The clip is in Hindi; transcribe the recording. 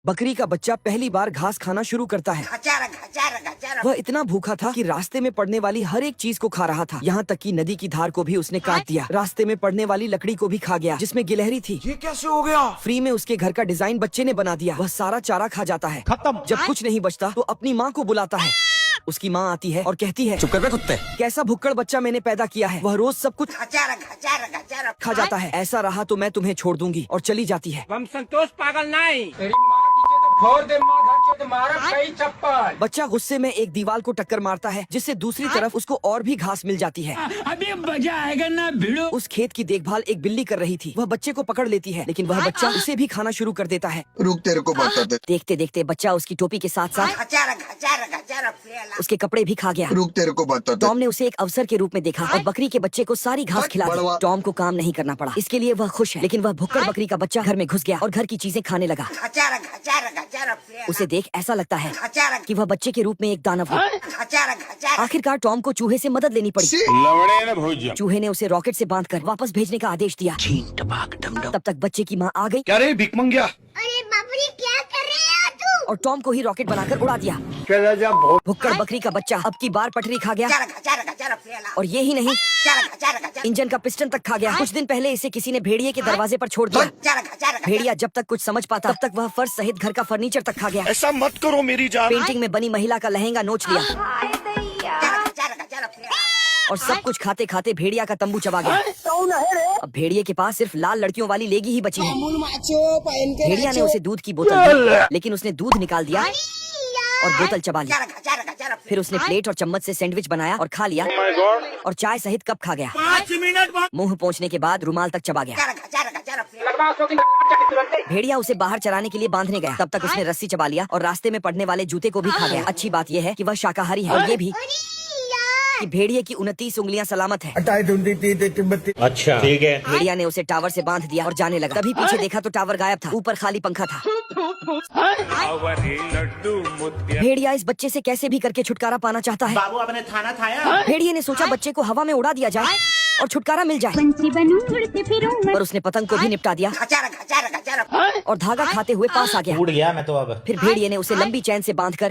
बकरी का बच्चा पहली बार घास खाना शुरू करता है। वह इतना भूखा था कि रास्ते में पड़ने वाली हर एक चीज को खा रहा था, यहाँ तक कि नदी की धार को भी उसने काट दिया। रास्ते में पड़ने वाली लकड़ी को भी खा गया जिसमें गिलहरी थी। ये कैसे हो गया? फ्री में उसके घर का डिजाइन बच्चे ने बना दिया। वह सारा चारा खा जाता है। खत्म। जब कुछ नहीं बचता तो अपनी माँ को बुलाता है। उसकी माँ आती है और कहती है, चुप कर बे कुत्ते। कैसा भुक्कड़ बच्चा मैंने पैदा किया है। वह रोज सब कुछ खा जाता है। ऐसा रहा तो मैं तुम्हें छोड़ दूंगी, और चली जाती है। हम संतोष पागल नहीं, तेरी माँ पीछे तो फोड़ दे, माँ घर से मारा कई चप्पल। बच्चा गुस्से में एक दीवार को टक्कर मारता है, जिससे दूसरी तरफ उसको और भी घास मिल जाती है। अभी मजा आएगा ना भिड़ो। उस खेत की देखभाल एक बिल्ली कर रही थी। वह बच्चे को पकड़ लेती है, लेकिन वह बच्चा उसे भी खाना शुरू कर देता है। रुक, तेरे को बताते। देखते देखते बच्चा उसकी टोपी के साथ साथ उसके कपड़े भी खा गया। रुक, तेरे को बताते। टॉम ने उसे एक अवसर के रूप में देखा और बकरी के बच्चे को सारी घास खिला दी। बड़वा। टॉम को काम नहीं करना पड़ा, इसके लिए वह खुश है। लेकिन वह भुक्कड़ बकरी का बच्चा घर में घुस गया और घर की चीजें खाने लगा। उसे देख ऐसा लगता है कि वह बच्चे के रूप में एक दानव हो। आखिरकार टॉम को चूहे से मदद लेनी पड़ी। चूहे ने उसे रॉकेट से बांधकर वापस भेजने का आदेश दिया। तब तक बच्चे की माँ आ गई। क्या रे भिख मंगिया? अरे बाप रे, क्या कर रहे हो तू? और टॉम को ही रॉकेट बनाकर उड़ा दिया। भुक्कड़ बकरी का बच्चा अब की बार पटरी खा गया। और ये ही नहीं, इंजन का पिस्टन तक खा गया। कुछ दिन पहले इसे किसी ने भेड़िए के दरवाजे पर छोड़ दिया। भेड़िया जब तक कुछ समझ पाता तब तक वह फर्श सहित घर का फर्नीचर तक खा गया। ऐसा मत करो मेरी जान। पेंटिंग में बनी महिला का लहंगा नोच लिया और सब कुछ खाते खाते भेड़िया का तंबू चबा गया। अब भेड़िए के पास सिर्फ लाल लड़कियों वाली लेगी ही बची है। भेड़िया ने उसे दूध की बोतल दी, लेकिन उसने दूध निकाल दिया और बोतल चबा ली। फिर उसने प्लेट और चम्मच से सैंडविच बनाया और खा लिया और चाय सहित कप खा गया। 5 मिनट मुंह पोंछने के बाद रुमाल तक चबा गया। भेड़िया उसे बाहर चराने के लिए बांधने गया। तब तक उसने रस्सी चबा लिया और रास्ते में पड़ने वाले जूते को भी खा गया। अच्छी बात यह है कि वह शाकाहारी है, और ये भी कि भेड़िए की 29 उंगलियां सलामत है। अच्छा ठीक है। भेड़िया ने उसे टावर से बांध दिया और जाने लगा। तभी पीछे देखा तो टावर गायब था, ऊपर खाली पंखा था। भेड़िया इस बच्चे से कैसे भी करके छुटकारा पाना चाहता है। बाबू अपने थाना खाया। भेड़िए ने सोचा बच्चे को हवा में उड़ा दिया जाए और छुटकारा मिल जाए, पंछी बनूं, उड़ते फिरूं मैं। पर उसने पतंग को भी निपटा दिया और धागा खाते हुए पास आ गया। उड़ गया मैं तो अब। फिर भेड़िए ने उसे लंबी चैन से बांधकर